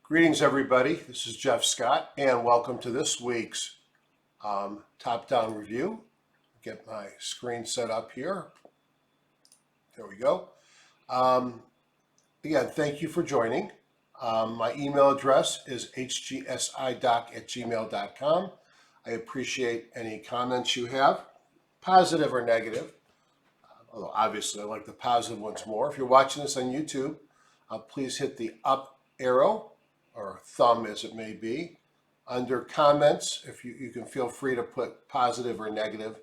Greetings, everybody. This is Jeff Scott, and welcome to this week's top-down review. Get my screen set up here. There we go. Again, thank you for joining. My email address is hgsidoc@gmail.com. I appreciate any comments you have, positive or negative. Although obviously I like the positive ones more. If you're watching this on YouTube, please hit the up arrow or thumb as it may be. Under comments, if you can feel free to put positive or negative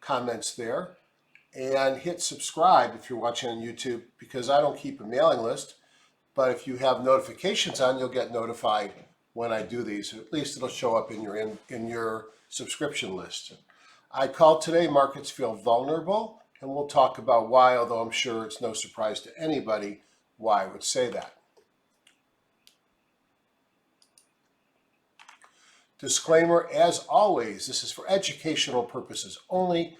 comments there. And hit subscribe if you're watching on YouTube, because I don't keep a mailing list. But if you have notifications on, you'll get notified when I do these. At least it'll show up in your subscription list. I call today Markets Feel Vulnerable, and we'll talk about why, although I'm sure it's no surprise to anybody why I would say that. Disclaimer, as always, this is for educational purposes only.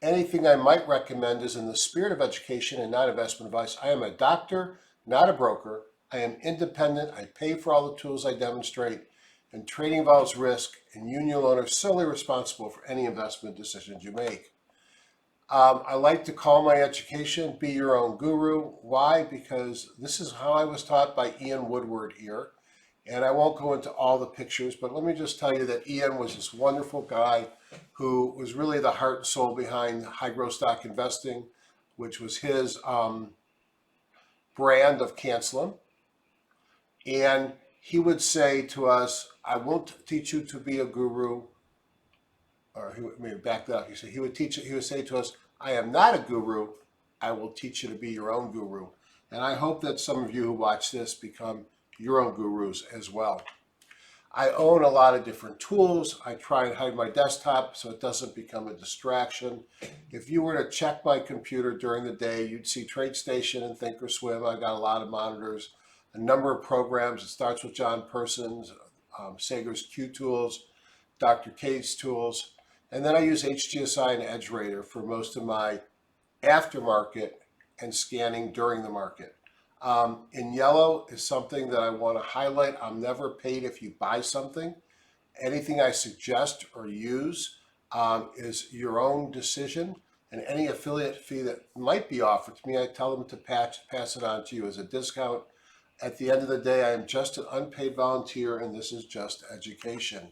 Anything I might recommend is in the spirit of education and not investment advice. I am a doctor, not a broker. I am independent. I pay for all the tools I demonstrate, and trading involves risk, and you and your owner are solely responsible for any investment decisions you make. I like to call my education Be Your Own Guru. Why? Because this is how I was taught by Ian Woodward here. And I won't go into all the pictures, but let me just tell you that Ian was this wonderful guy who was really the heart and soul behind high growth stock investing, which was his brand of canceling. And he would say to us, I won't teach you to be a guru. Or he would back that up. He would say to us, I am not a guru. I will teach you to be your own guru. And I hope that some of you who watch this become your own gurus as well. I own a lot of different tools. I try and hide my desktop so it doesn't become a distraction. If you were to check my computer during the day, you'd see TradeStation and Thinkorswim. I got a lot of monitors, a number of programs. It starts with John Persons, Sager's Q tools, Dr. K's tools, and then I use HGSI and EdgeRater for most of my aftermarket and scanning during the market. In yellow is something that I want to highlight. I'm never paid if you buy something. Anything I suggest or use is your own decision, and any affiliate fee that might be offered to me, I tell them to pass it on to you as a discount. At the end of the day, I am just an unpaid volunteer, and this is just education.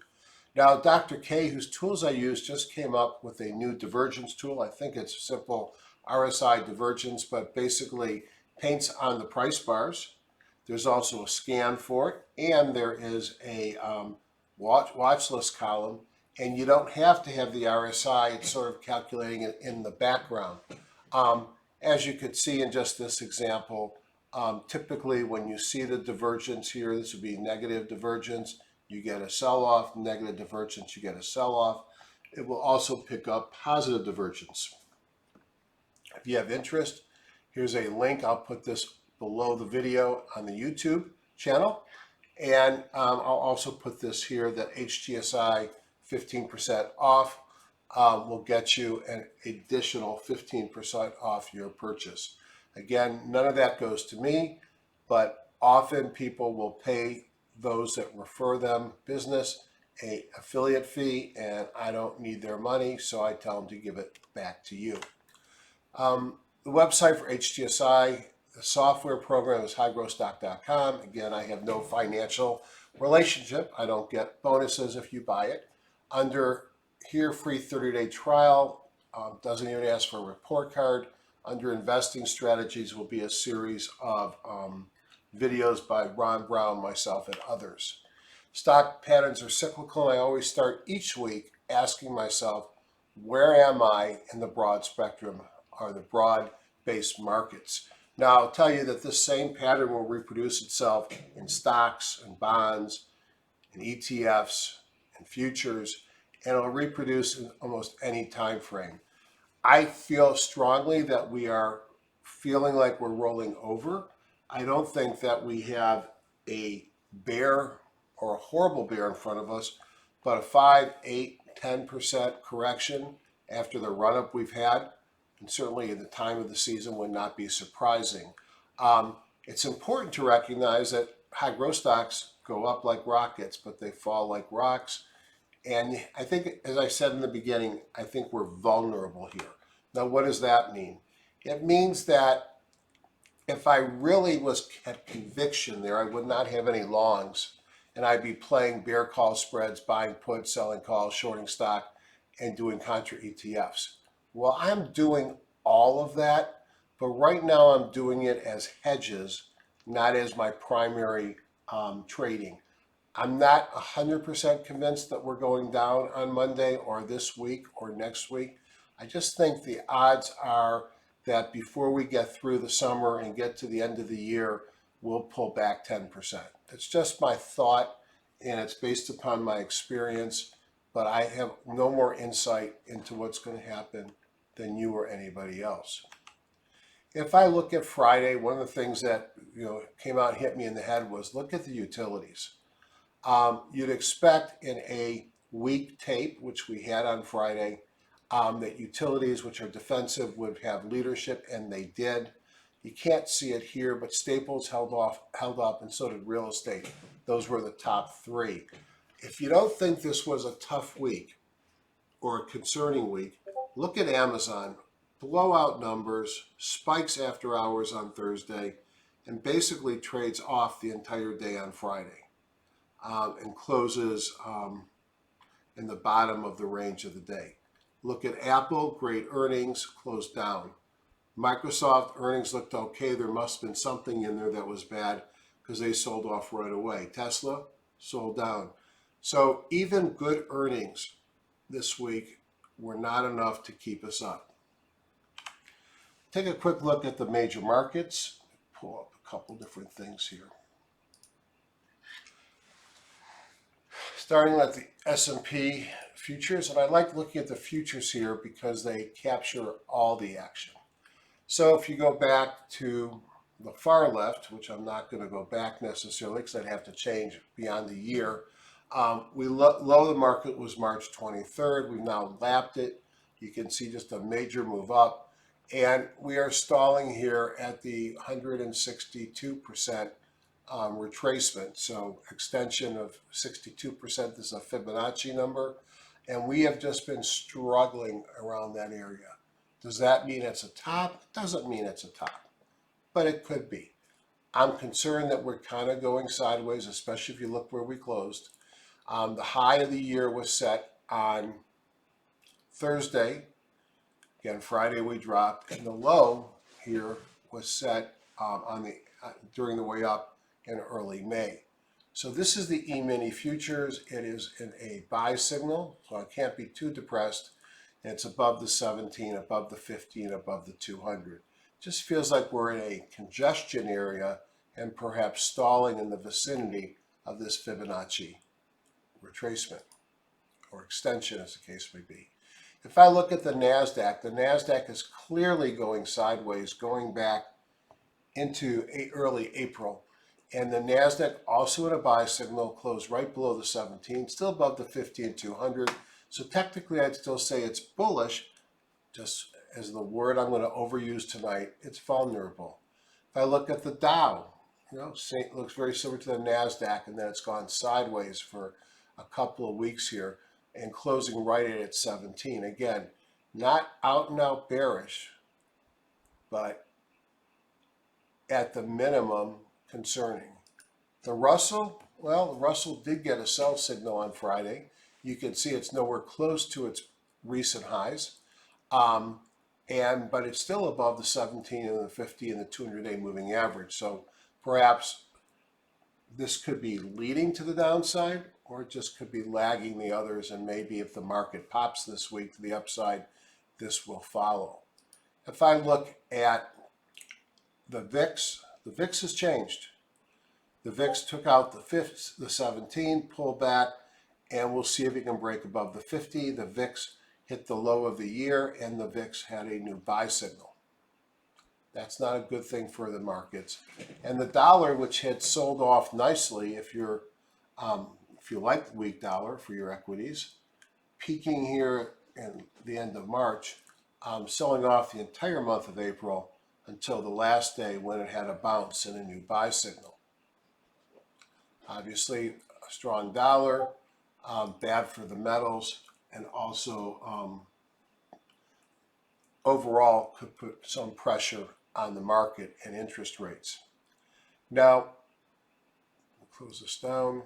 Now, Dr. K, whose tools I use, just came up with a new divergence tool. I think it's simple RSI divergence, but basically paints on the price bars. There's also a scan for it, and there is a watch list column, and you don't have to have the RSI. It's sort of calculating it in the background. As you could see in just this example, typically when you see the divergence here, this would be negative divergence, you get a sell-off, negative divergence, you get a sell-off. It will also pick up positive divergence. If you have interest, here's a link. I'll put this below the video on the YouTube channel. And I'll also put this here that HGSI 15% off will get you an additional 15% off your purchase. Again, none of that goes to me, but often people will pay those that refer them business an affiliate fee, and I don't need their money, so I tell them to give it back to you. The website for HGSI, the software program is highgrowthstock.com. Again, I have no financial relationship. I don't get bonuses if you buy it. Under here, free 30-day trial, doesn't even ask for a report card. Under investing strategies will be a series of videos by Ron Brown, myself, and others. Stock patterns are cyclical, and I always start each week asking myself, where am I in the broad spectrum, or the broad-based markets? Now, I'll tell you that this same pattern will reproduce itself in stocks and bonds and ETFs and futures, and it'll reproduce in almost any time frame. I feel strongly that we are feeling like we're rolling over. I don't think that we have a bear or a horrible bear in front of us, but a 5, 8, 10% correction after the run-up we've had, and certainly at the time of the season, would not be surprising. It's important to recognize that high growth stocks go up like rockets, but they fall like rocks. And I think, as I said in the beginning, I think we're vulnerable here. Now, what does that mean? It means that if I really had conviction there, I would not have any longs, and I'd be playing bear call spreads, buying puts, selling calls, shorting stock, and doing contra ETFs. Well, I'm doing all of that, but right now I'm doing it as hedges, not as my primary trading. I'm not 100% convinced that we're going down on Monday or this week or next week. I just think the odds are that before we get through the summer and get to the end of the year, we'll pull back 10%. It's just my thought, and it's based upon my experience, but I have no more insight into what's going to happen than you or anybody else. If I look at Friday, one of the things that came out and hit me in the head was look at the utilities. You'd expect in a weak tape, which we had on Friday, that utilities, which are defensive, would have leadership, and they did. You can't see it here, but staples held up, and so did real estate. Those were the top three. If you don't think this was a tough week or a concerning week, look at Amazon. Blowout numbers, spikes after hours on Thursday, and basically trades off the entire day on Friday. And closes in the bottom of the range of the day. Look at Apple, great earnings, closed down. Microsoft earnings looked okay. There must have been something in there that was bad because they sold off right away. Tesla sold down. So even good earnings this week were not enough to keep us up. Take a quick look at the major markets. Pull up a couple different things here. Starting at the S&P futures, and I like looking at the futures here because they capture all the action. So if you go back to the far left, which I'm not going to go back necessarily because I'd have to change beyond the year, low of the market was March 23rd. We've now lapped it. You can see just a major move up, and we are stalling here at the 162% retracement. So extension of 62%, this is a Fibonacci number, and we have just been struggling around that area. Does that mean it's a top? It doesn't mean it's a top, but it could be. I'm concerned that we're kind of going sideways, especially if you look where we closed. The high of the year was set on Thursday. Again, Friday we dropped, and the low here was set during the way up in early May. So this is the E-mini futures. It is in a buy signal, so it can't be too depressed. And it's above the 17, above the 15, above the 200. Just feels like we're in a congestion area and perhaps stalling in the vicinity of this Fibonacci retracement or extension, as the case may be. If I look at the NASDAQ is clearly going sideways, going back into early April. And the NASDAQ also in a buy signal, closed right below the 17, still above the 50 and 200. So technically, I'd still say it's bullish, just as the word I'm going to overuse tonight, it's vulnerable. If I look at the Dow, it looks very similar to the NASDAQ, and then it's gone sideways for a couple of weeks here and closing right at 17. Again, not out and out bearish, but at the minimum concerning. The Russell, well, the Russell did get a sell signal on Friday. You can see it's nowhere close to its recent highs, but it's still above the 17 and the 50 and the 200-day moving average. So perhaps this could be leading to the downside, or it just could be lagging the others, and maybe if the market pops this week to the upside, this will follow. If I look at the VIX has changed. The VIX took out the 17, pulled back, and we'll see if it can break above the 50. The VIX hit the low of the year, and the VIX had a new buy signal. That's not a good thing for the markets. And the dollar, which had sold off nicely, if you like the weak dollar for your equities, peaking here in the end of March, selling off the entire month of April, until the last day when it had a bounce and a new buy signal. Obviously, a strong dollar, bad for the metals, and also overall could put some pressure on the market and interest rates. Now, we'll close this down.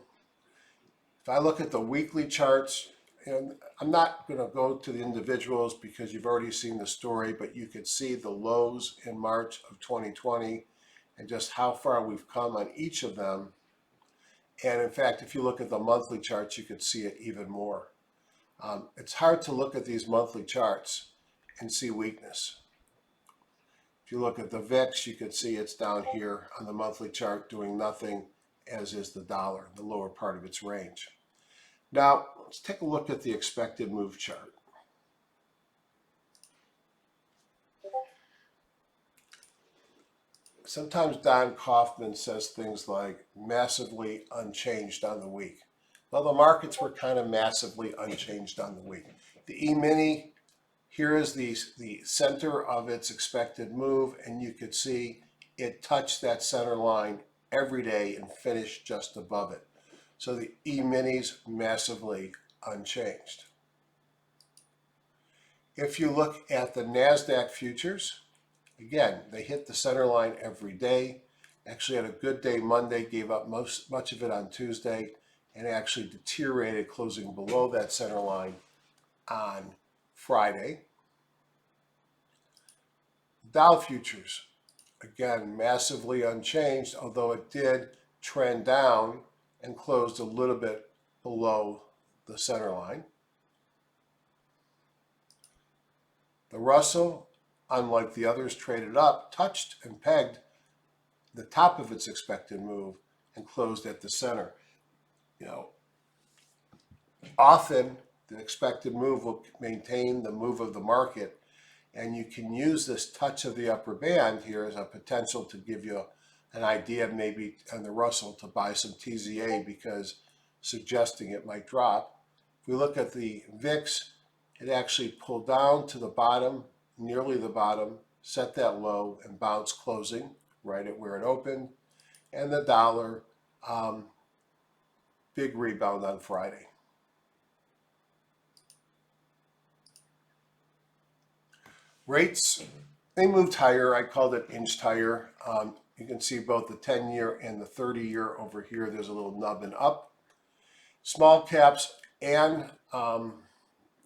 If I look at the weekly charts, and I'm not going to go to the individuals because you've already seen the story, but you could see the lows in March of 2020 and just how far we've come on each of them. And in fact, if you look at the monthly charts, you could see it even more. It's hard to look at these monthly charts and see weakness. If you look at the VIX, you could see it's down here on the monthly chart doing nothing, as is the dollar, the lower part of its range. Now, let's take a look at the expected move chart. Sometimes Don Kaufman says things like massively unchanged on the week. Well, the markets were kind of massively unchanged on the week. The E-mini, here is the center of its expected move, and you could see it touched that center line every day and finished just above it. So the E-mini's massively unchanged. If you look at the NASDAQ futures, again, they hit the center line every day. Actually had a good day Monday, gave up much of it on Tuesday, and actually deteriorated, closing below that center line on Friday. Dow futures, again, massively unchanged, although it did trend down and closed a little bit below the center line. The Russell, unlike the others, traded up, touched and pegged the top of its expected move and closed at the center. Often the expected move will maintain the move of the market, and you can use this touch of the upper band here as a potential to give you an idea maybe on the Russell to buy some TZA, because suggesting it might drop. If we look at the VIX, it actually pulled down to the bottom, nearly the bottom, set that low and bounced, closing right at where it opened. And the dollar, big rebound on Friday. Rates, they moved higher. I called it inched higher. You can see both the 10-year and the 30-year over here. There's a little nubbing up. Small caps and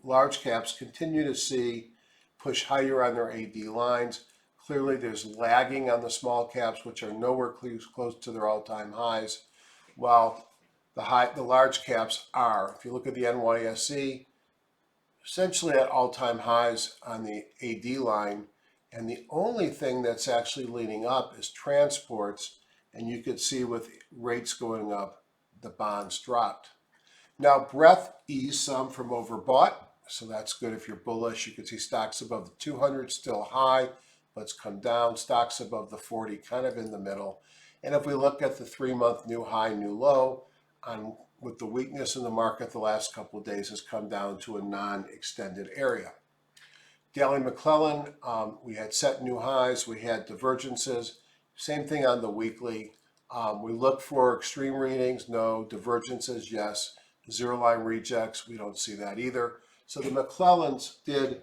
large caps continue to see push higher on their AD lines. Clearly, there's lagging on the small caps, which are nowhere close to their all-time highs, while the large caps are. If you look at the NYSE, essentially at all-time highs on the AD line, and the only thing that's actually leading up is transports, and you could see with rates going up, the bonds dropped. Now, breadth eased some from overbought, so that's good if you're bullish. You can see stocks above the 200 still high, but it's come down. Stocks above the 40 kind of in the middle. And if we look at the 3-month new high, new low, with the weakness in the market the last couple of days has come down to a non-extended area. Daily McClellan, we had set new highs, we had divergences. Same thing on the weekly. We look for extreme readings, no. Divergences, yes. Zero line rejects, we don't see that either. So the McClellans did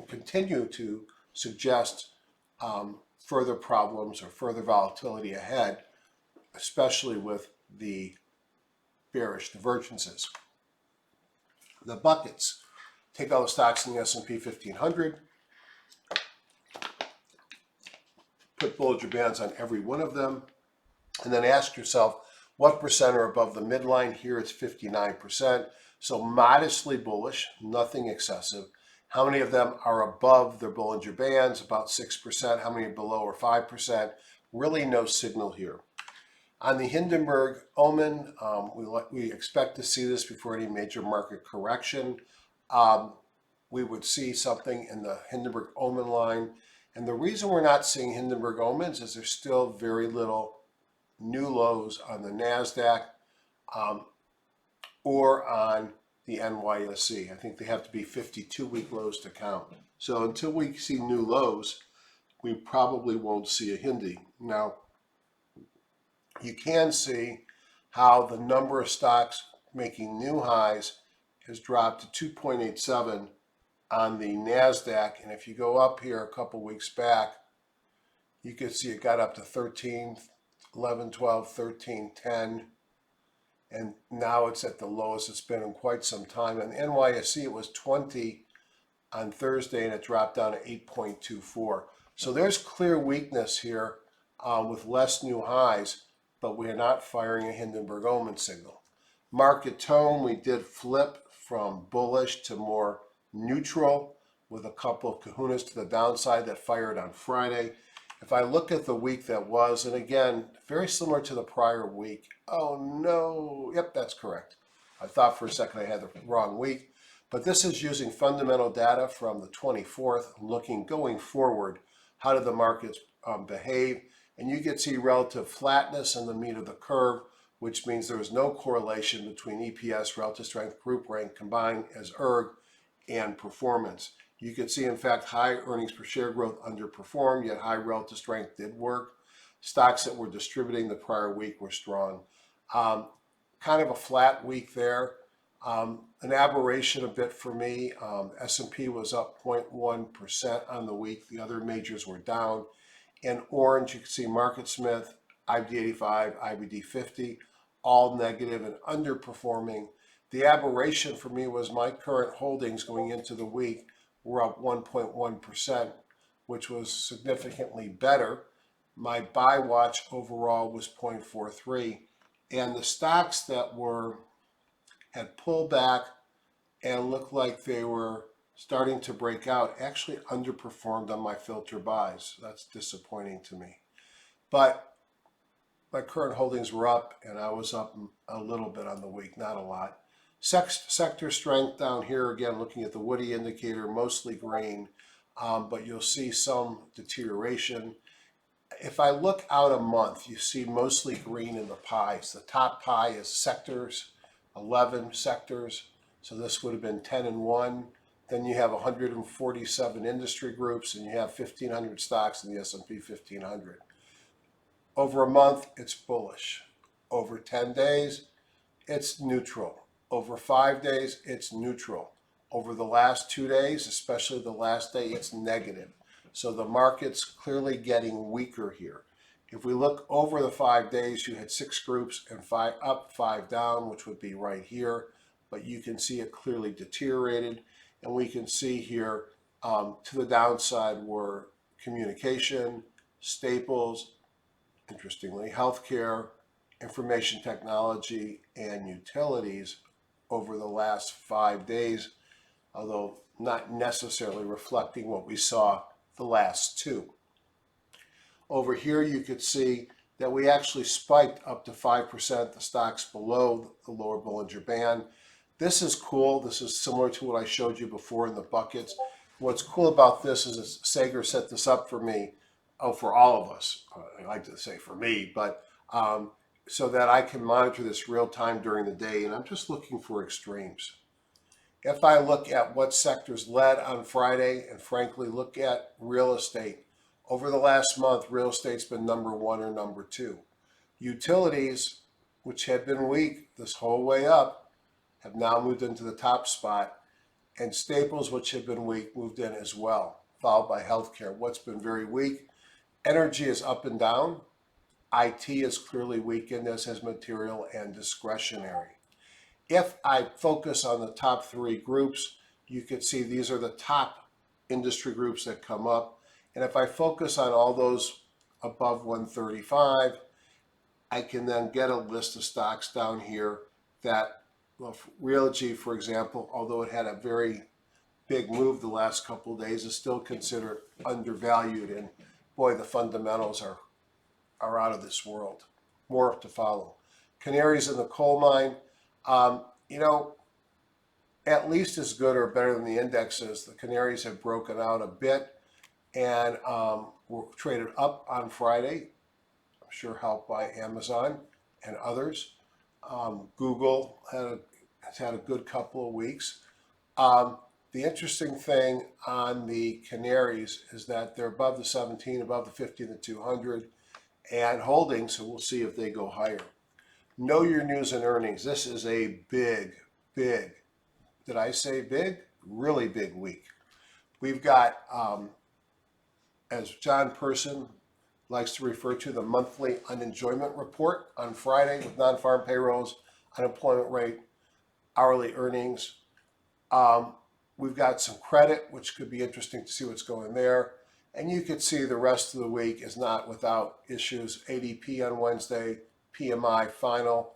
continue to suggest further problems or further volatility ahead, especially with the bearish divergences. The buckets, take all the stocks in the S&P 1500, put Bollinger Bands on every one of them, and then ask yourself what percent are above the midline. Here it's 59%, so modestly bullish, nothing excessive. How many of them are above their Bollinger Bands? About 6%. How many are below, or 5%? Really no signal here. On the Hindenburg Omen, we expect to see this before any major market correction. We would see something in the Hindenburg Omen line. And the reason we're not seeing Hindenburg Omens is there's still very little new lows on the NASDAQ or on the NYSE. I think they have to be 52-week lows to count. So until we see new lows, we probably won't see a HINDY. Now, you can see how the number of stocks making new highs has dropped to 2.87 on the NASDAQ. And if you go up here a couple weeks back, you can see it got up to 13, 11, 12, 13, 10. And now it's at the lowest it's been in quite some time. And NYSE, it was 20 on Thursday, and it dropped down to 8.24. So there's clear weakness here with less new highs, but we are not firing a Hindenburg-Omen signal. Market tone, we did flip from bullish to more neutral with a couple of kahunas to the downside that fired on Friday. If I look at the week that was, and again, very similar to the prior week. Oh no, yep, that's correct. I thought for a second I had the wrong week, but this is using fundamental data from the 24th, looking going forward, how did the markets behave? And you can see relative flatness in the meat of the curve, which means there was no correlation between EPS, relative strength, group rank combined as ERG, and performance. You can see, in fact, high earnings per share growth underperformed, yet high relative strength did work. Stocks that were distributing the prior week were strong. Kind of a flat week there. An aberration a bit for me. S&P was up 0.1% on the week. The other majors were down. In orange, you can see Market Smith, IBD 85, IBD 50, all negative and underperforming. The aberration for me was my current holdings going into the week were up 1.1%, which was significantly better. My buy watch overall was 0.43, and the stocks that had pulled back and looked like they were starting to break out actually underperformed on my filter buys. That's disappointing to me. But my current holdings were up, and I was up a little bit on the week, not a lot. Sector strength down here, again, looking at the Woody indicator, mostly green, but you'll see some deterioration. If I look out a month, you see mostly green in the pies. The top pie is sectors, 11 sectors. So this would have been 10 and 1. Then you have 147 industry groups, and you have 1,500 stocks in the S&P 1500. Over a month, it's bullish. Over 10 days, it's neutral. Over 5 days, it's neutral. Over the last 2 days, especially the last day, it's negative. So the market's clearly getting weaker here. If we look over the 5 days, you had 6 groups and 5 up, 5 down, which would be right here. But you can see it clearly deteriorated. And we can see here to the downside were communication, staples, interestingly, healthcare, information technology, and utilities over the last 5 days, although not necessarily reflecting what we saw the last 2. Over here, you could see that we actually spiked up to 5%, the stocks below the lower Bollinger Band. This is cool. This is similar to what I showed you before in the buckets. What's cool about this is that Sager set this up for me, for all of us. I like to say for me, but so that I can monitor this real time during the day, and I'm just looking for extremes. If I look at what sectors led on Friday, and frankly look at real estate, over the last month, real estate's been number 1 or number 2. Utilities, which had been weak this whole way up, have now moved into the top spot, and staples, which have been weak, moved in as well, followed by healthcare. What's been very weak? Energy is up and down. IT is clearly weak in this as material and discretionary. If I focus on the top 3 groups, you can see these are the top industry groups that come up. And if I focus on all those above 135, I can then get a list of stocks down here that, well, Realogy, for example, although it had a very big move the last couple of days, is still considered undervalued. And boy, the fundamentals are out of this world. More to follow. Canaries in the coal mine, at least as good or better than the indexes. The Canaries have broken out a bit and were traded up on Friday. I'm sure helped by Amazon and others. Google has had a good couple of weeks. The interesting thing on the Canaries is that they're above the 17, above the 50 and the 200, and holding, so we'll see if they go higher. Know your news and earnings. This is a big, did I say big? Really big week. We've got, as John Person likes to refer to, the monthly unemployment report on Friday with non-farm payrolls, unemployment rate, hourly earnings. We've got some credit, which could be interesting to see what's going there. And you could see the rest of the week is not without issues. ADP on Wednesday, PMI final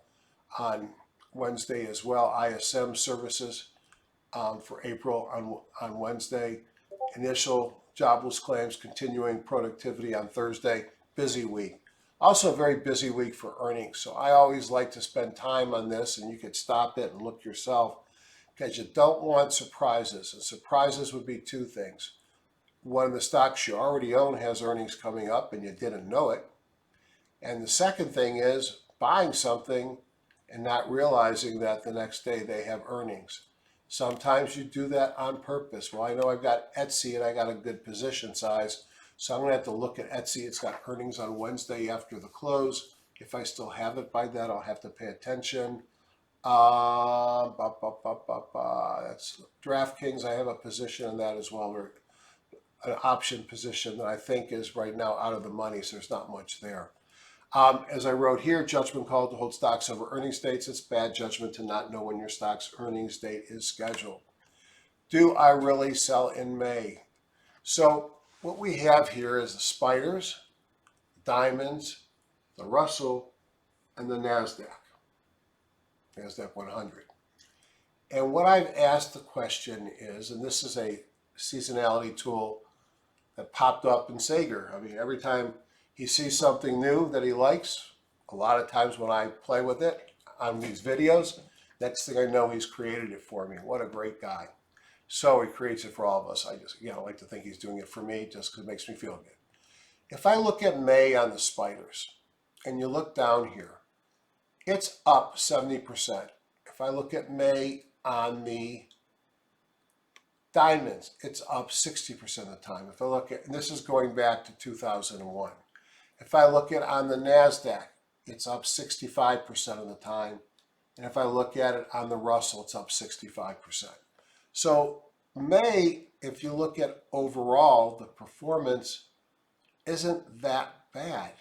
on Wednesday as well. ISM services for April on Wednesday. Initial jobless claims, continuing productivity on Thursday. Busy week. Also a very busy week for earnings. So I always like to spend time on this, and you could stop it and look yourself, because you don't want surprises. And surprises would be two things. One of the stocks you already own has earnings coming up and you didn't know it. And the second thing is buying something and not realizing that the next day they have earnings. Sometimes you do that on purpose. Well, I know I've got Etsy and I got a good position size, so I'm going to have to look at Etsy. It's got earnings on Wednesday after the close. If I still have it by then, I'll have to pay attention. That's DraftKings. I have a position in that as well, or an option position that I think is right now out of the money, so there's not much there. As I wrote here, judgment call to hold stocks over earnings dates. It's bad judgment to not know when your stock's earnings date is scheduled. Do I really sell in May? So what we have here is the spiders, diamonds, the Russell, and the NASDAQ 100. And what I've asked the question is, and this is a seasonality tool that popped up in Sager. I mean, every time he sees something new that he likes, a lot of times when I play with it on these videos, next thing I know, he's created it for me. What a great guy. So he creates it for all of us. I just, like to think he's doing it for me just because it makes me feel good. If I look at May on the spiders, and you look down here, it's up 70%. If I look at May on the diamonds, it's up 60% of the time. If I look at, and this is going back to 2001. If I look at on the NASDAQ, it's up 65% of the time. And if I look at it on the Russell, it's up 65%. So May, if you look at overall, the performance isn't that bad.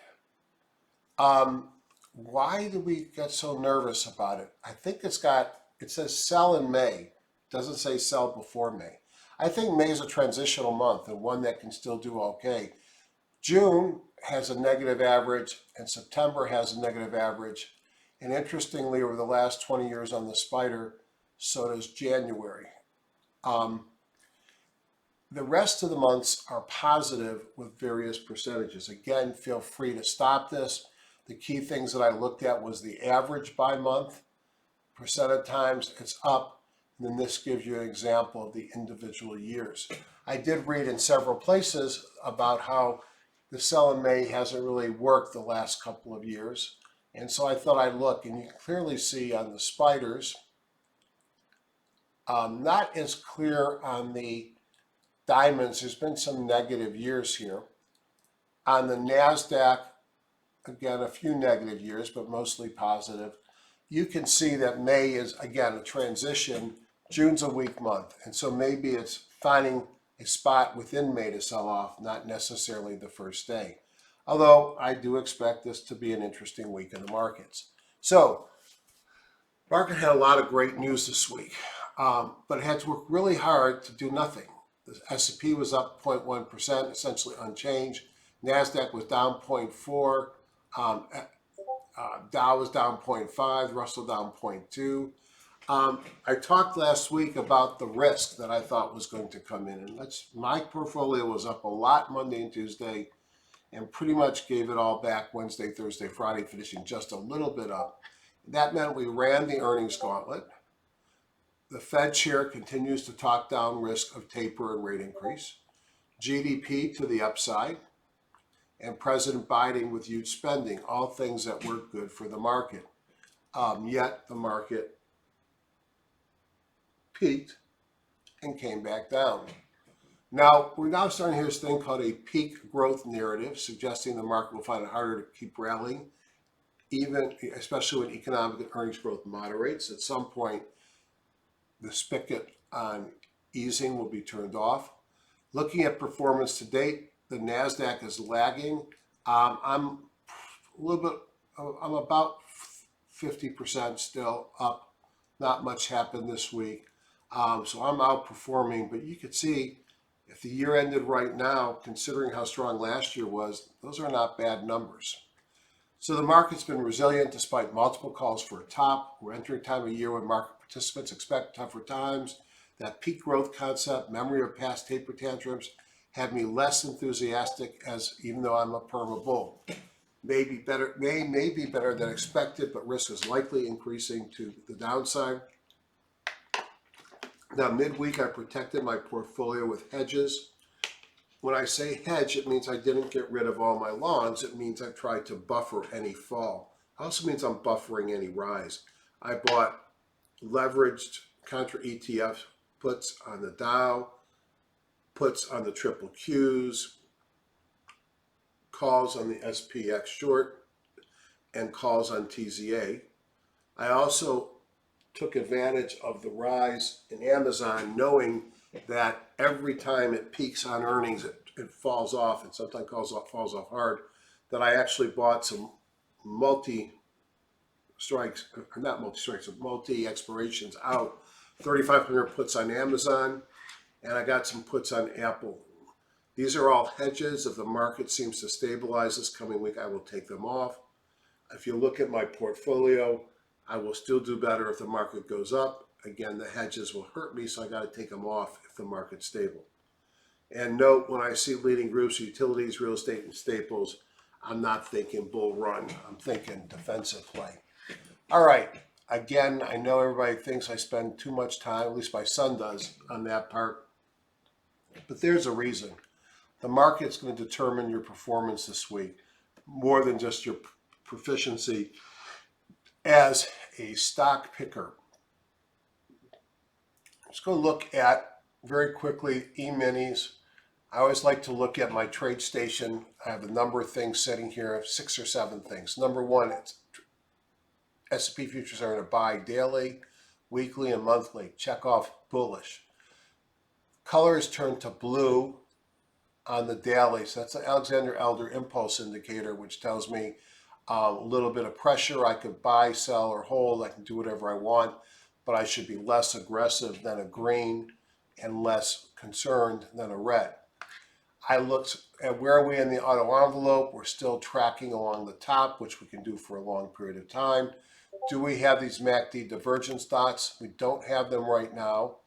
Why do we get so nervous about it? I think it says sell in May. It doesn't say sell before May. I think May is a transitional month and one that can still do okay. June has a negative average and September has a negative average. And interestingly, over the last 20 years on the spider, so does January. The rest of the months are positive with various percentages. Again, feel free to stop this. The key things that I looked at was the average by month, percent of times it's up, and then this gives you an example of the individual years. I did read in several places about how the sell in May hasn't really worked the last couple of years, and so I thought I'd look, and you can clearly see on the spiders, not as clear on the diamonds. There's been some negative years here. On the NASDAQ, again, a few negative years, but mostly positive. You can see that May is, again, a transition. June's a weak month. And so maybe it's finding a spot within May to sell off, not necessarily the first day. Although I do expect this to be an interesting week in the markets. So, market had a lot of great news this week, but it had to work really hard to do nothing. The S&P was up 0.1%, essentially unchanged. NASDAQ was down 0.4%. Dow was down 0.5%, Russell down 0.2%. I talked last week about the risk that I thought was going to come in. And my portfolio was up a lot Monday and Tuesday and pretty much gave it all back Wednesday, Thursday, Friday, finishing just a little bit up. That meant we ran the earnings gauntlet. The Fed chair continues to talk down risk of taper and rate increase. GDP to the upside. And President Biden with huge spending, all things that work good for the market. Yet the market peaked and came back down. Now, we're now starting to hear this thing called a peak growth narrative, suggesting the market will find it harder to keep rallying, even especially when economic and earnings growth moderates. At some point, the spigot on easing will be turned off. Looking at performance to date, the NASDAQ is lagging. I'm about 50% still up. Not much happened this week. So I'm outperforming, but you could see if the year ended right now, considering how strong last year was, those are not bad numbers. So the market's been resilient despite multiple calls for a top. We're entering a time of year when market participants expect tougher times. That peak growth concept, memory of past taper tantrums, had me less enthusiastic, as even though I'm a perma bull. May be better than expected, but risk is likely increasing to the downside. Now, midweek, I protected my portfolio with hedges. When I say hedge, it means I didn't get rid of all my longs. It means I tried to buffer any fall. It also means I'm buffering any rise. I bought leveraged contra ETF puts on the Dow, puts on the triple Qs, calls on the SPX short, and calls on TZA. I also took advantage of the rise in Amazon, knowing that every time it peaks on earnings, it falls off, and sometimes falls off hard, that I actually bought some multi-expirations out, 3,500 puts on Amazon, and I got some puts on Apple. These are all hedges. If the market seems to stabilize this coming week, I will take them off. If you look at my portfolio, I will still do better if the market goes up. Again, the hedges will hurt me, so I got to take them off if the market's stable. And note, when I see leading groups, utilities, real estate, and staples, I'm not thinking bull run. I'm thinking defensive play. All right. Again, I know everybody thinks I spend too much time, at least my son does, on that part. But there's a reason. The market's going to determine your performance this week more than just your proficiency as a stock picker. Let's go look at, very quickly, E-minis. I always like to look at my TradeStation. I have a number of things sitting here, 6 or 7 things. Number one, it's S&P futures are in a buy daily, weekly, and monthly. Check off bullish. Colors turn to blue on the daily. So that's the Alexander Elder Impulse Indicator, which tells me a little bit of pressure. I could buy, sell, or hold. I can do whatever I want, but I should be less aggressive than a green and less concerned than a red. I looked at where are we in the auto envelope. We're still tracking along the top, which we can do for a long period of time. Do we have these MACD divergence dots? We don't have them right now.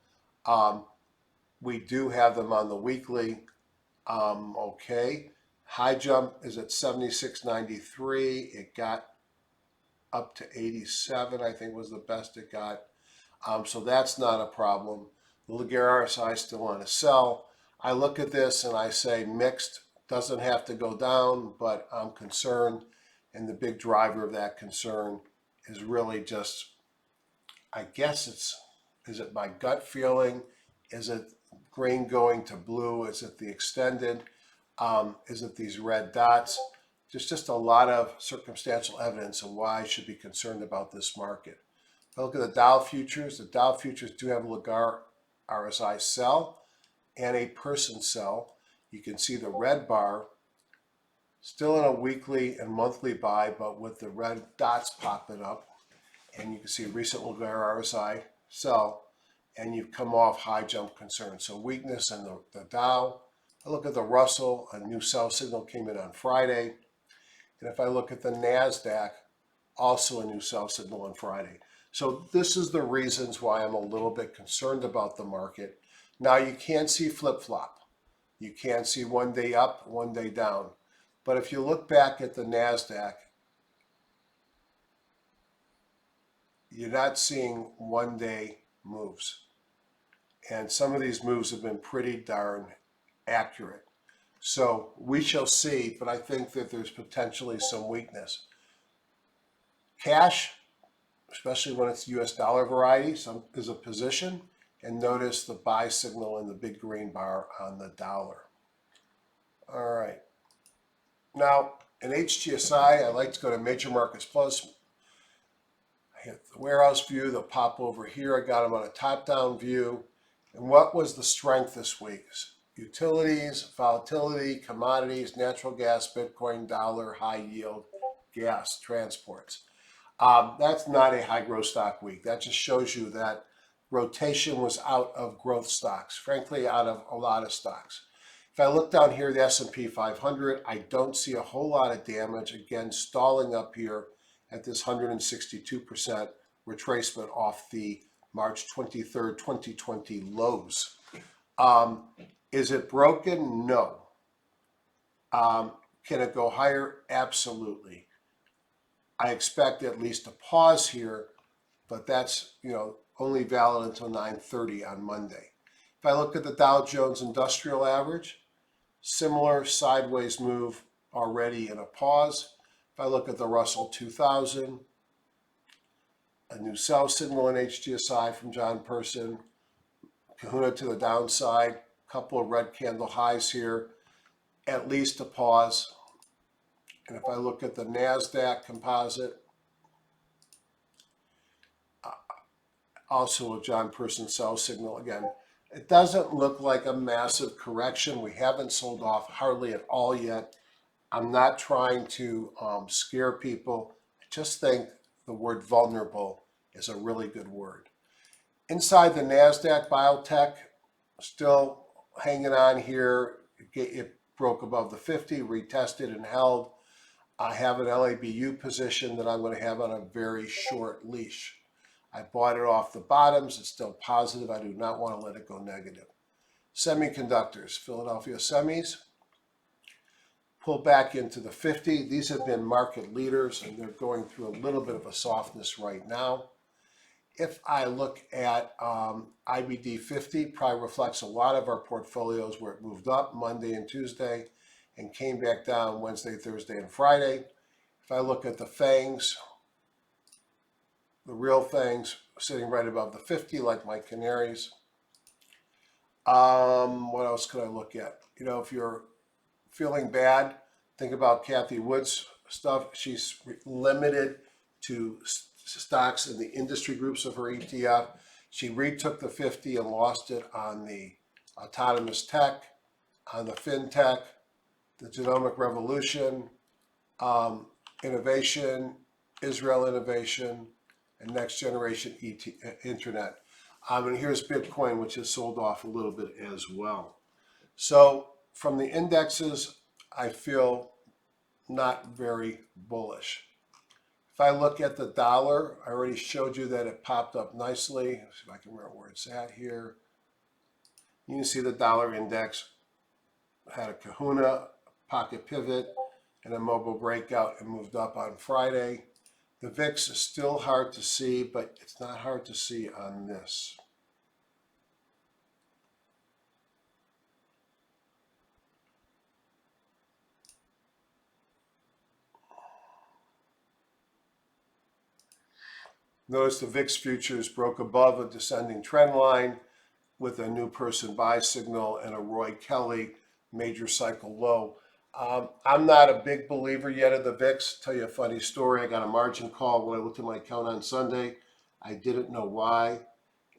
We do have them on the weekly. Okay. High jump is at 76.93. It got up to 87, I think was the best it got. So that's not a problem. The Canaries RSI still on a sell. I look at this and I say mixed, doesn't have to go down, but I'm concerned. And the big driver of that concern is really just, I guess is it my gut feeling? Is it green going to blue? Is it the extended? Is it these red dots? There's just a lot of circumstantial evidence of why I should be concerned about this market. If I look at the Dow futures do have a Lagar RSI sell and a person sell. You can see the red bar still in a weekly and monthly buy, but with the red dots popping up. And you can see recent Lagar RSI sell, and you've come off high jump concern. So weakness in the Dow. I look at the Russell, a new sell signal came in on Friday. And if I look at the NASDAQ, also a new sell signal on Friday. So this is the reasons why I'm a little bit concerned about the market. Now you can see flip-flop. You can see one day up, one day down. But if you look back at the NASDAQ, you're not seeing one day moves. And some of these moves have been pretty darn accurate. So we shall see, but I think that there's potentially some weakness. Cash, especially when it's US dollar variety, is a position. and notice the buy signal in the big green bar on the dollar. All right. Now, in HGSI, I like to go to Major Markets Plus. I hit the warehouse view. They'll pop over here. I got them on a top-down view. And what was the strength this week? Utilities, volatility, commodities, natural gas, Bitcoin, dollar, high yield, gas, transports. That's not a high growth stock week. That just shows you that rotation was out of growth stocks, frankly, out of a lot of stocks. If I look down here, the S&P 500, I don't see a whole lot of damage. Again, stalling up here at this 162% retracement off the March 23rd, 2020 lows. Is it broken? No. Can it go higher? Absolutely. I expect at least a pause here, but that's only valid until 9:30 on Monday. If I look at the Dow Jones Industrial Average, similar sideways move already in a pause. If I look at the Russell 2000, a new sell signal in HGSI from John Person, kahuna to the downside, couple of red candle highs here, at least a pause. And if I look at the NASDAQ composite, also a John Person sell signal again. It doesn't look like a massive correction. We haven't sold off hardly at all yet. I'm not trying to scare people. I just think the word vulnerable is a really good word. Inside the NASDAQ, biotech, still hanging on here. It broke above the 50, retested and held. I have an LABU position that I'm going to have on a very short leash. I bought it off the bottoms. It's still positive. I do not want to let it go negative. Semiconductors, Philadelphia semis, pull back into the 50. These have been market leaders, and they're going through a little bit of a softness right now. If I look at IBD 50, probably reflects a lot of our portfolios where it moved up Monday and Tuesday and came back down Wednesday, Thursday, and Friday. If I look at the FANGs, the real FANGs sitting right above the 50, like my Canaries. What else could I look at? If you're feeling bad, think about Kathy Wood's stuff. She's limited to stocks in the industry groups of her ETF. She retook the 50 and lost it on the autonomous tech, on the fintech, the genomic revolution, innovation, Israel innovation, and next generation internet. And here's Bitcoin, which has sold off a little bit as well. So from the indexes, I feel not very bullish. If I look at the dollar, I already showed you that it popped up nicely. Let's see if I can remember where it's at here. You can see the dollar index had a kahuna, pocket pivot, and a mobile breakout and moved up on Friday. The VIX is still hard to see, but it's not hard to see on this. Notice the VIX futures broke above a descending trend line with a new person buy signal and a Roy Kelly major cycle low. I'm not a big believer yet of the VIX. Tell you a funny story. I got a margin call when I looked at my account on Sunday. I didn't know why.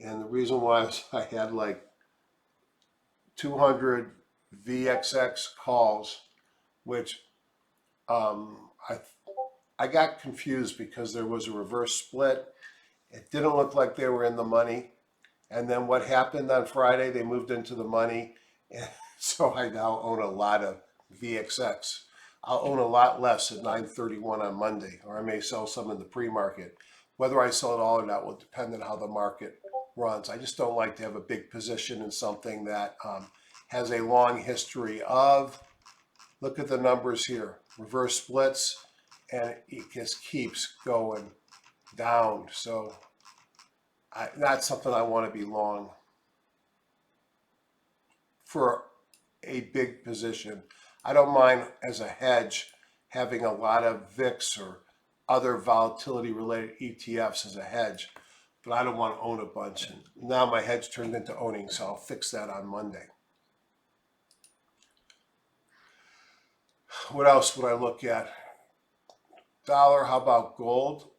And the reason why was I had like 200 VXX calls, which I got confused because there was a reverse split. It didn't look like they were in the money. And then what happened on Friday, they moved into the money. And so I now own a lot of VXX. I'll own a lot less at 9:31 on Monday, or I may sell some in the pre-market. Whether I sell it all or not will depend on how the market runs. I just don't like to have a big position in something that has a long history of, look at the numbers here, reverse splits, and it just keeps going down. So that's something I want to be long for a big position. I don't mind as a hedge having a lot of VIX or other volatility related ETFs as a hedge, but I don't want to own a bunch. And now my hedge turned into owning, so I'll fix that on Monday. What else would I look at? Dollar, how about gold?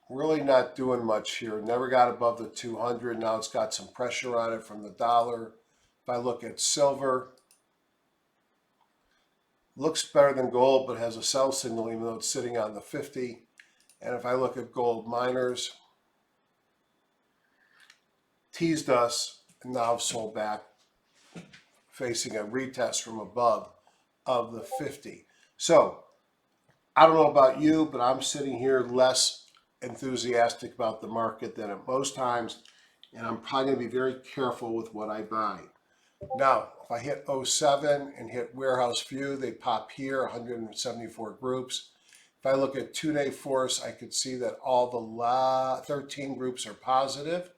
Really not doing much here. Never got above the 200. Now it's got some pressure on it from the dollar. If I look at silver, looks better than gold, but has a sell signal even though it's sitting on the 50. And if I look at gold miners, teased us and now sold back, facing a retest from above of the 50. So I don't know about you, but I'm sitting here less enthusiastic about the market than at most times, and I'm probably going to be very careful with what I buy. Now, if I hit 07 and hit warehouse view, they pop here, 174 groups. If I look at 2-day force, I could see that all the 13 groups are positive.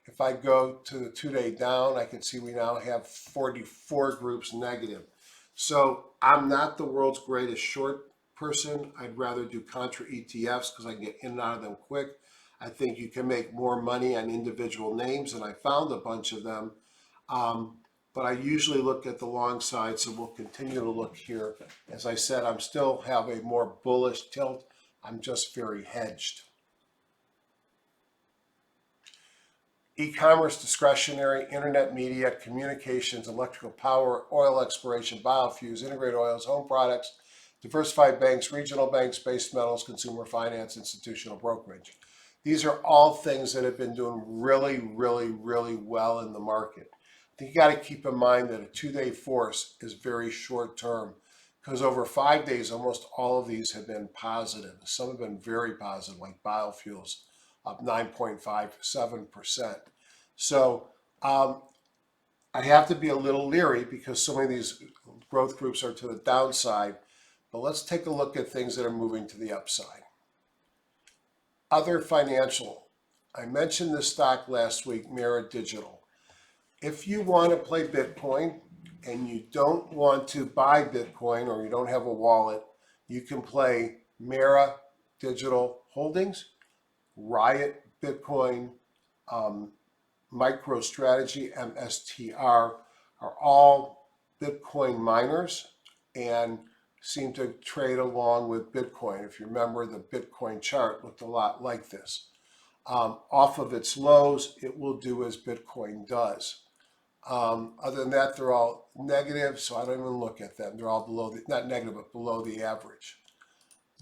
If I go to the 2-day down, I can see we now have 44 groups negative. So I'm not the world's greatest short person. I'd rather do contra ETFs because I can get in and out of them quick. I think you can make more money on individual names, and I found a bunch of them. But I usually look at the long side, so we'll continue to look here. As I said, I'm still have a more bullish tilt. I'm just very hedged. E-commerce, discretionary, internet media, communications, electrical power, oil exploration, biofuels, integrated oils, home products, diversified banks, regional banks, base metals, consumer finance, institutional brokerage. These are all things that have been doing really, really, really well in the market. I think you got to keep in mind that a 2-day force is very short term because over 5 days, almost all of these have been positive. Some have been very positive, like biofuels, up 9.57%. So I have to be a little leery because so many of these growth groups are to the downside. But let's take a look at things that are moving to the upside. Other financial. I mentioned this stock last week, Mara Digital. If you want to play Bitcoin and you don't want to buy Bitcoin or you don't have a wallet, you can play Mara Digital Holdings, Riot Bitcoin, MicroStrategy, MSTR are all Bitcoin miners and seem to trade along with Bitcoin. If you remember, the Bitcoin chart looked a lot like this. Off of its lows, it will do as Bitcoin does. Other than that, they're all negative, so I don't even look at them. They're all below the, not negative, but below the average.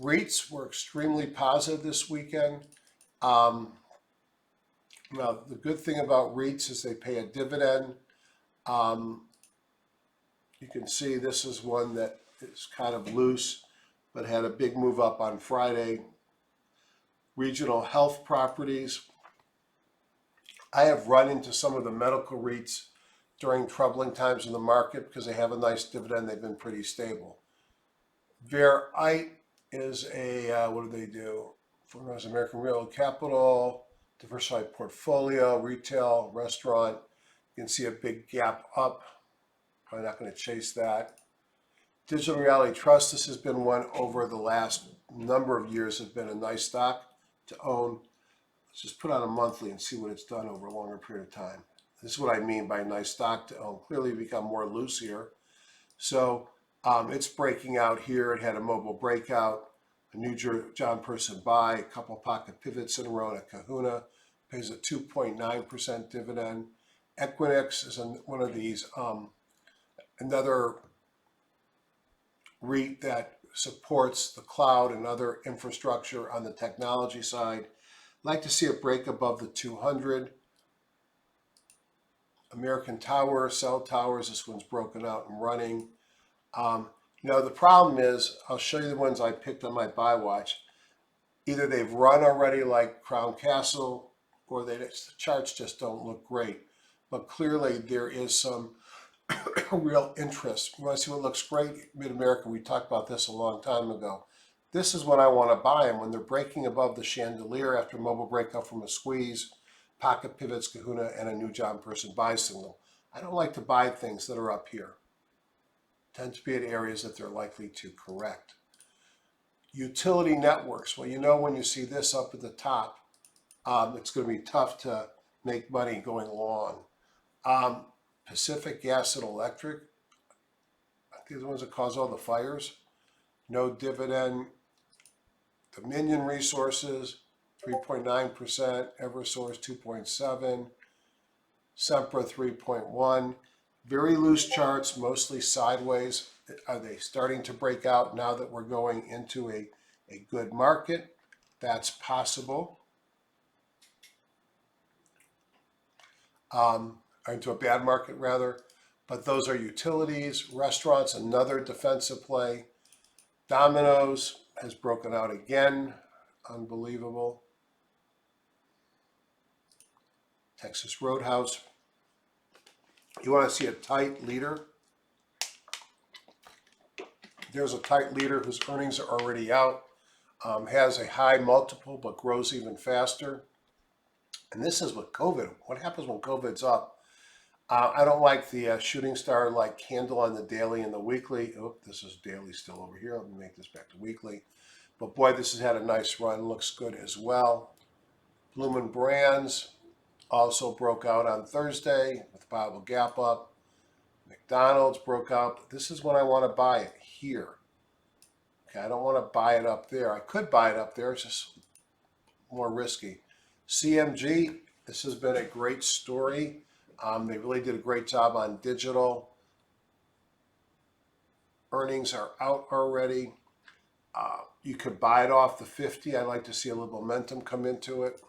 REITs were extremely positive this weekend. Now, the good thing about REITs is they pay a dividend. You can see this is one that is kind of loose, but had a big move up on Friday. Regional health properties. I have run into some of the medical REITs during troubling times in the market because they have a nice dividend. They've been pretty stable. Verite is a, what do they do? For American Real Capital, diversified portfolio, retail, restaurant. You can see a big gap up. Probably not going to chase that. Digital Reality Trust, this has been one over the last number of years, has been a nice stock to own. Let's just put on a monthly and see what it's done over a longer period of time. This is what I mean by nice stock to own. Clearly become more loose here. So it's breaking out here. It had a mobile breakout, a new John Person buy, a couple pocket pivots in a row, and a kahuna, pays a 2.9% dividend. Equinix is one of these, another REIT that supports the cloud and other infrastructure on the technology side. I'd like to see it break above the 200. American Tower, cell towers, this one's broken out and running. The problem is, I'll show you the ones I picked on my buy watch. Either they've run already like Crown Castle, or the charts just don't look great. But clearly there is some real interest. You want to see what looks great? Mid-America, we talked about this a long time ago. This is when I want to buy them, when they're breaking above the chandelier after a mobile breakout from a squeeze, pocket pivots, kahuna, and a new John Person buy signal. I don't like to buy things that are up here. Tend to be at areas that they're likely to correct. Utility networks. Well, when you see this up at the top, It's going to be tough to make money going long. Pacific Gas and Electric, I think they're the ones that cause all the fires. No dividend. Dominion Resources, 3.9%. Eversource, 2.7%. Sempra, 3.1%. Very loose charts, mostly sideways. Are they starting to break out now that we're going into a good market? That's possible. Into a bad market, rather. But those are utilities. Restaurants, another defensive play. Domino's has broken out again. Unbelievable. Texas Roadhouse. You want to see a tight leader? There's a tight leader whose earnings are already out, has a high multiple but grows even faster. And this is with COVID. What happens when COVID's up? I don't like the shooting star like candle on the daily and the weekly. Oh, this is daily still over here. Let me make this back to weekly. But boy, this has had a nice run. Looks good as well. Bloomin' Brands also broke out on Thursday with the Bible gap up. McDonald's broke out. This is when I want to buy it, here. Okay, I don't want to buy it up there. I could buy it up there. It's just more risky. CMG, this has been a great story. They really did a great job on digital. Earnings are out already. You could buy it off the 50. I'd like to see a little momentum come into it.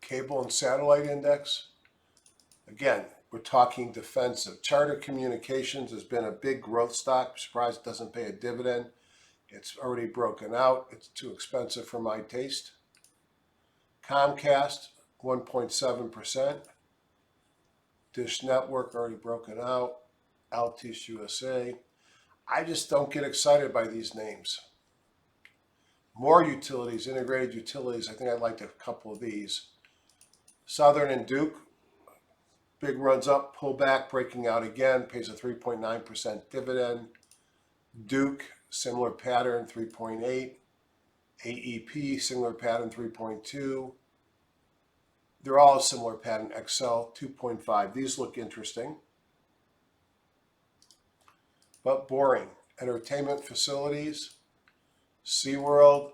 Cable and satellite index. Again, we're talking defensive. Charter Communications has been a big growth stock. I'm surprised it doesn't pay a dividend. It's already broken out. It's too expensive for my taste. Comcast, 1.7%. Dish Network already broken out. Altice USA. I just don't get excited by these names. More utilities, integrated utilities. I think I'd like a couple of these. Southern and Duke, big runs up, pull back, breaking out again, pays a 3.9% dividend. Duke, similar pattern, 3.8. AEP, similar pattern, 3.2. They're all a similar pattern. Excel, 2.5. These look interesting, but boring. Entertainment facilities, SeaWorld,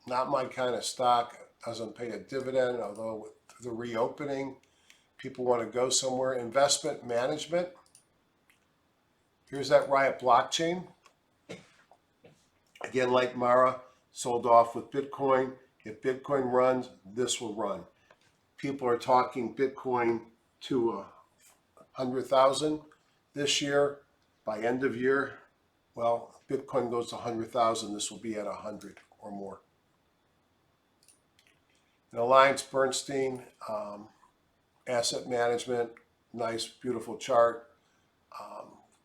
not my kind of stock. Doesn't pay a dividend, although with the reopening, people want to go somewhere. Investment management. Here's that Riot blockchain. Again, like Mara, sold off with Bitcoin. If Bitcoin runs, this will run. People are talking Bitcoin to 100,000 this year. By end of year, well, Bitcoin goes to 100,000. This will be at 100 or more. And Alliance Bernstein, asset management, nice, beautiful chart.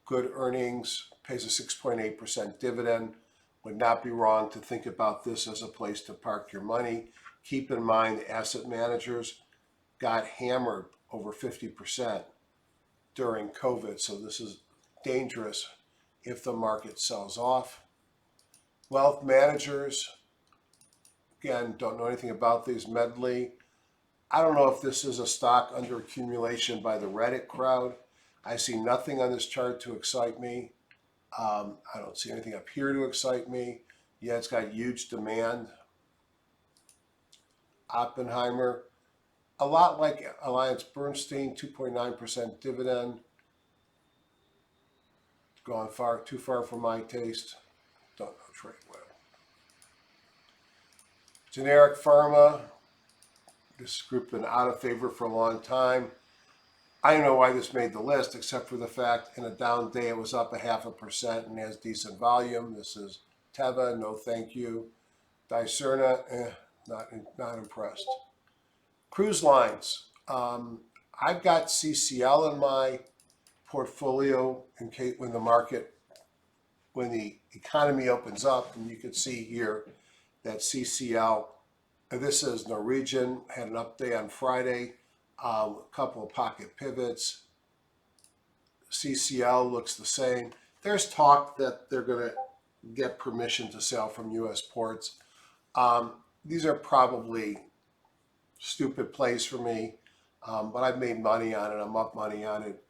Good earnings, pays a 6.8% dividend. Would not be wrong to think about this as a place to park your money. Keep in mind, asset managers got hammered over 50% during COVID, so this is dangerous if the market sells off. Wealth managers, again, don't know anything about these. Medley, I don't know if this is a stock under accumulation by the Reddit crowd. I see nothing on this chart to excite me. I don't see anything up here to excite me. Yeah, it's got huge demand. Oppenheimer, a lot like Alliance Bernstein, 2.9% dividend. Gone too far for my taste. Don't know trade well. Generic pharma, this group been out of favor for a long time. I don't know why this made the list, except for the fact in a down day it was up 0.5% and has decent volume. This is Teva, no thank you. Dicerna, not impressed. Cruise lines. I've got CCL in my portfolio in case when the economy opens up, and you can see here that CCL. This is Norwegian, had an update on Friday. A couple of pocket pivots. CCL looks the same. There's talk that they're going to get permission to sail from U.S. ports. These are probably stupid plays for me, but I've made money on it. I'm up money on it.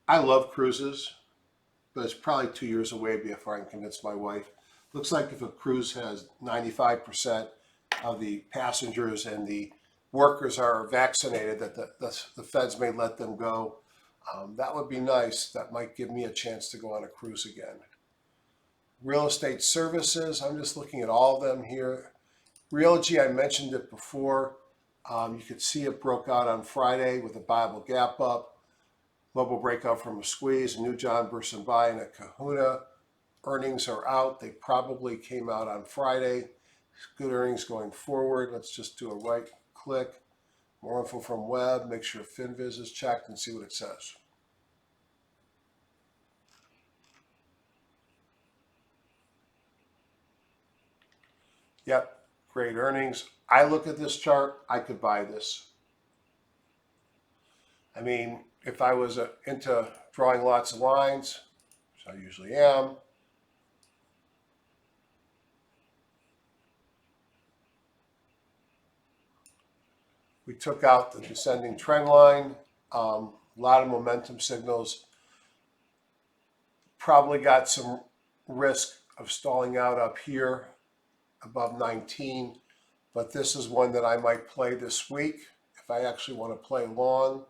I love cruises, but it's probably 2 years away before I can convince my wife. Looks like if a cruise has 95% of the passengers and the workers are vaccinated, that the feds may let them go. That would be nice. That might give me a chance to go on a cruise again. Real estate services, I'm just looking at all of them here. Realogy, I mentioned it before. You could see it broke out on Friday with a Bible gap up. Mobile breakout from a squeeze, a new John Burson buy and a kahuna. Earnings are out. They probably came out on Friday. Good earnings going forward. Let's just do a right click. More info from web. Make sure FinViz is checked and see what it says. Yep, great earnings. I look at this chart, I could buy this. I mean, if I was into drawing lots of lines, which I usually am, we took out the descending trend line, a lot of momentum signals, probably got some risk of stalling out up here above 19, but this is one that I might play this week if I actually want to play long.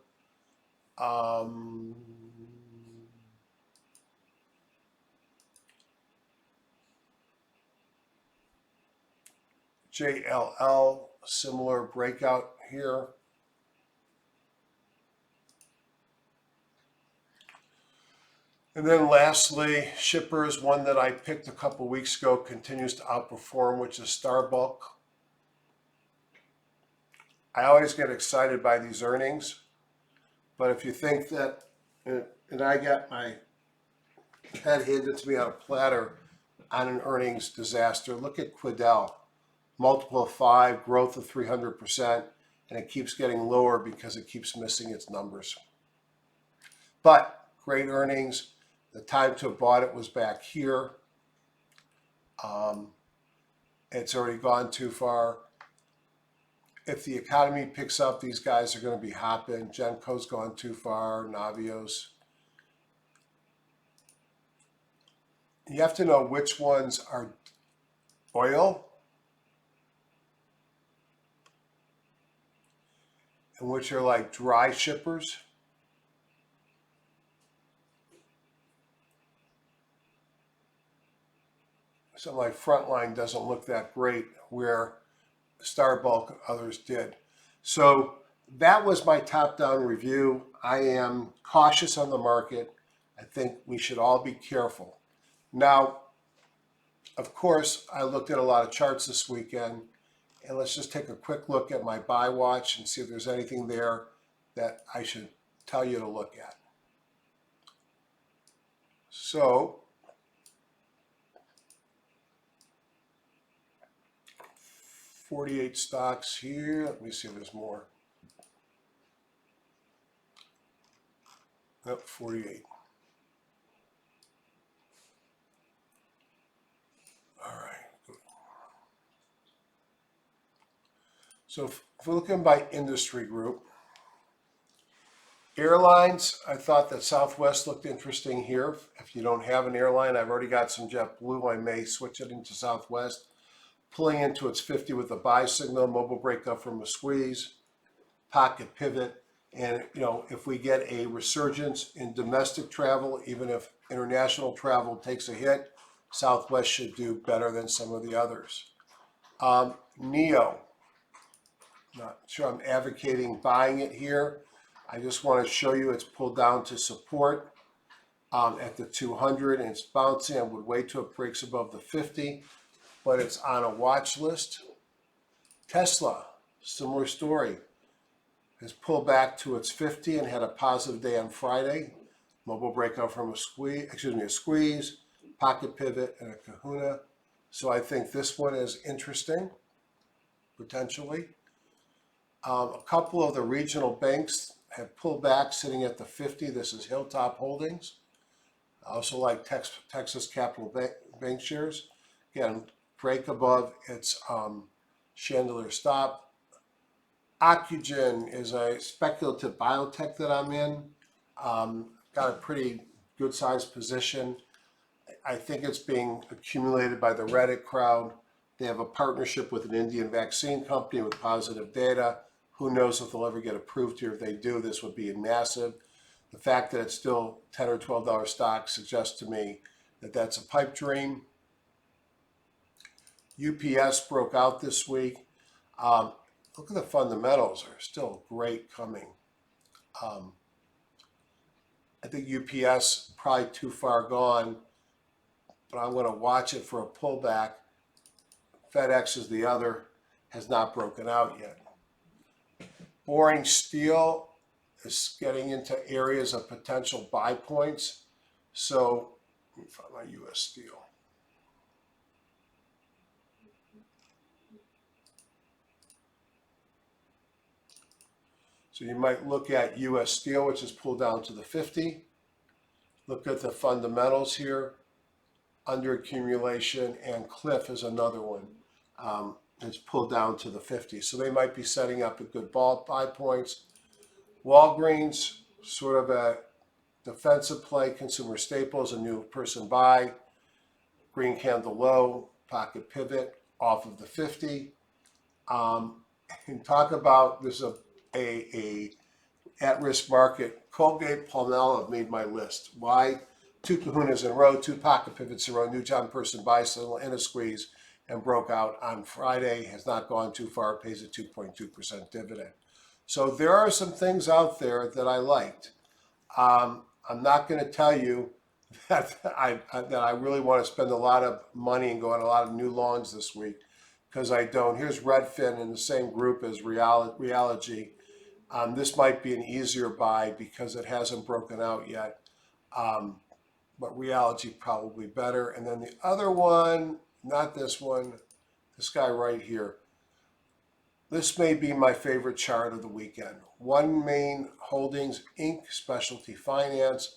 JLL, similar breakout here. And then lastly, shippers, one that I picked a couple weeks ago, continues to outperform, which is Starbuck. I always get excited by these earnings, but if you think that, and I got my head handed to me on a platter on an earnings disaster, look at Quidel, multiple of 5, growth of 300%, and it keeps getting lower because it keeps missing its numbers. But great earnings. The time to have bought it was back here. It's already gone too far. If the economy picks up, these guys are going to be hopping. Genco's gone too far. Navios. You have to know which ones are oil and which are like dry shippers. Something like Frontline doesn't look that great, where Starbuck, others did. So that was my top-down review. I am cautious on the market. I think we should all be careful. Now, of course, I looked at a lot of charts this weekend, and let's just take a quick look at my buy watch and see if there's anything there that I should tell you to look at. So, 48 stocks here. Let me see if there's more. Nope, 48. All right, good. So if we're looking by industry group, airlines, I thought that Southwest looked interesting here. If you don't have an airline, I've already got some JetBlue. I may switch it into Southwest. Pulling into its 50 with a buy signal, mobile breakup from a squeeze, pocket pivot. And, if we get a resurgence in domestic travel, even if international travel takes a hit, Southwest should do better than some of the others. NEO, not sure I'm advocating buying it here. I just want to show you it's pulled down to support at the 200 and it's bouncing. I would wait till it breaks above the 50, but it's on a watch list. Tesla, similar story. Has pulled back to its 50 and had a positive day on Friday. Mobile breakout from a squeeze, pocket pivot, and a kahuna. So I think this one is interesting, potentially. A couple of the regional banks have pulled back, sitting at the 50. This is Hilltop Holdings. I also like Texas Capital Bank shares. Again, break above its chandelier stop. Ocugen is a speculative biotech that I'm in. Got a pretty good sized position. I think it's being accumulated by the Reddit crowd. They have a partnership with an Indian vaccine company with positive data. Who knows if they'll ever get approved here? If they do, this would be massive. The fact that it's still $10 or $12 stock suggests to me that that's a pipe dream. UPS broke out this week. Look at the fundamentals, are still great coming. I think UPS probably too far gone, but I'm going to watch it for a pullback. FedEx is the other, has not broken out yet. Boring steel is getting into areas of potential buy points. So let me find my US steel. So you might look at US steel, which is pulled down to the 50. Look at the fundamentals here. Under accumulation, and Cliff is another one. It's pulled down to the 50. So they might be setting up a good buy points. Walgreens, sort of a defensive play. Consumer staples, a new person buy. Green candle low, pocket pivot off of the 50. And talk about this a at-risk market. Colgate Palmolive made my list. Why? 2 kahunas in a row, 2 pocket pivots in a row, new John person buy, settle in a squeeze, and broke out on Friday. Has not gone too far, pays a 2.2% dividend. So there are some things out there that I liked. I'm not going to tell you that I really want to spend a lot of money and go on a lot of new longs this week, because I don't. Here's Redfin in the same group as Realogy. This might be an easier buy because it hasn't broken out yet. But Realogy probably better. And then the other one, not this one, this guy right here. This may be my favorite chart of the weekend. One Main Holdings Inc. Specialty Finance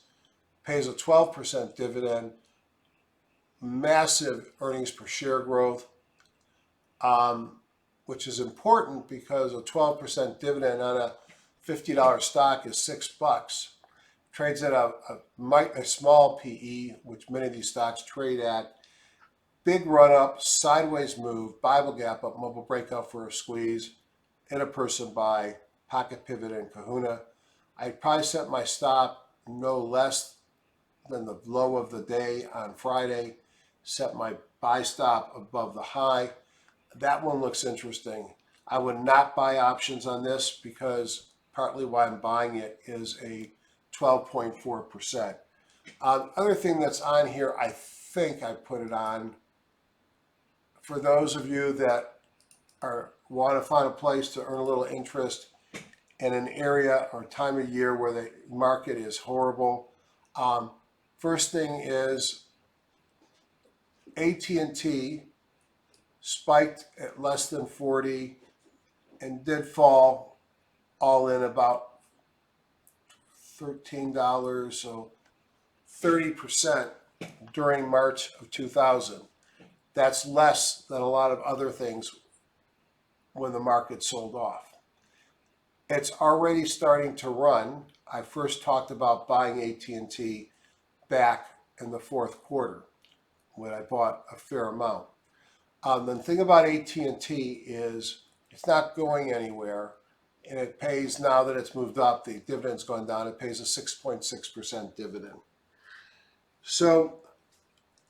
pays a 12% dividend, massive earnings per share growth, which is important because a 12% dividend on a $50 stock is $6. Trades at a small PE, which many of these stocks trade at. Big run up, sideways move, Bible gap up, mobile breakout for a squeeze, in a person buy, pocket pivot and kahuna. I'd probably set my stop no less than the low of the day on Friday, set my buy stop above the high. That one looks interesting. I would not buy options on this because partly why I'm buying it is a 12.4%. Other thing that's on here, I think I put it on for those of you that want to find a place to earn a little interest in an area or time of year where the market is horrible. First thing is AT&T spiked at less than 40 and did fall all in about $13, so 30% during March of 2000. That's less than a lot of other things when the market sold off. It's already starting to run. I first talked about buying AT&T back in the fourth quarter when I bought a fair amount. The thing about AT&T is it's not going anywhere, and it pays, now that it's moved up, the dividend's gone down, it pays a 6.6% dividend. So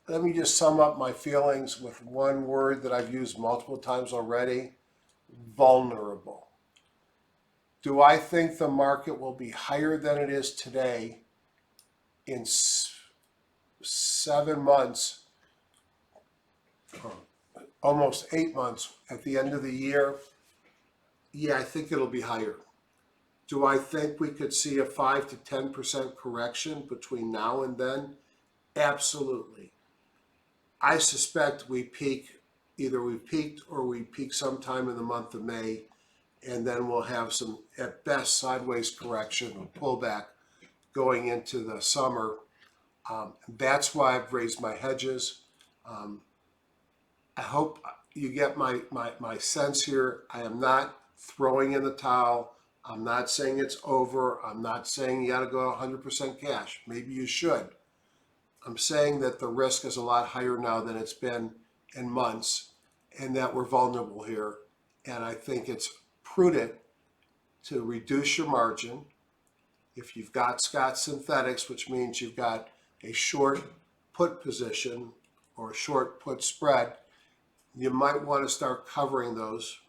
let me just sum up my feelings with one word that I've used multiple times already: vulnerable. Do I think the market will be higher than it is today in 7 months, or almost 8 months at the end of the year? Yeah, I think it'll be higher. Do I think we could see a 5 to 10% correction between now and then? Absolutely. I suspect we peak, either we peaked or we peak sometime in the month of May, and then we'll have some, at best, sideways correction or pullback going into the summer. That's why I've raised my hedges. I hope you get my sense here. I am not throwing in the towel. I'm not saying it's over. I'm not saying you got to go 100% cash. Maybe you should. I'm saying that the risk is a lot higher now than it's been in months, and that we're vulnerable here. And I think it's prudent to reduce your margin. If you've got Scott synthetics, which means you've got a short put position or a short put spread, you might want to start covering those.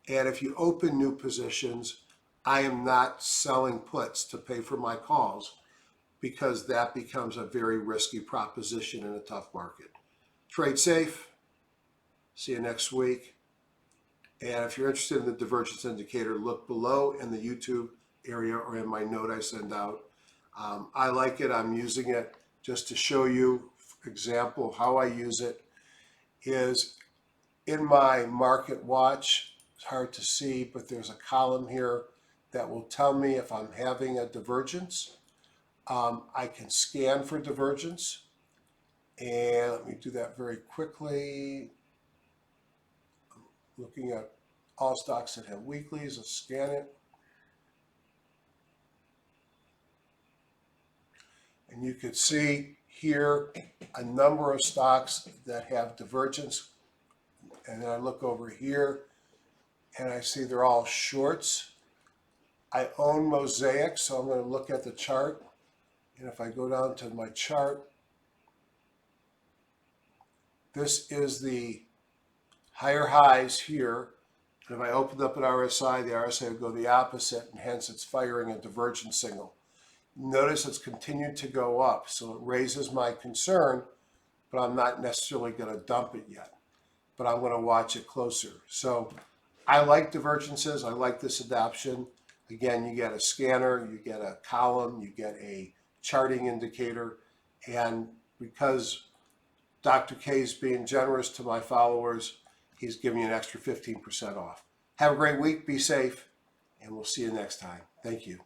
And if you open new positions, I am not selling puts to pay for my calls, because that becomes a very risky proposition in a tough market. Trade safe. See you next week. And if you're interested in the divergence indicator, look below in the YouTube area or in my note I send out. I like it. I'm using it just to show you, example, how I use it is in my market watch. It's hard to see, but there's a column here that will tell me if I'm having a divergence. I can scan for divergence, and let me do that very quickly. I'm looking at all stocks that have weeklies. Let's scan it. And you can see here a number of stocks that have divergence. And then I look over here and I see they're all shorts. I own Mosaic, so I'm going to look at the chart. And if I go down to my chart, this is the higher highs here. And if I opened up an RSI, the RSI would go the opposite, and hence it's firing a divergence signal. Notice it's continued to go up, so it raises my concern, but I'm not necessarily going to dump it yet. But I'm going to watch it closer. So I like divergences. I like this adoption. Again, you get a scanner, you get a column, you get a charting indicator, and because Dr. K is being generous to my followers, he's giving you an extra 15% off. Have a great week, be safe, and we'll see you next time. Thank you.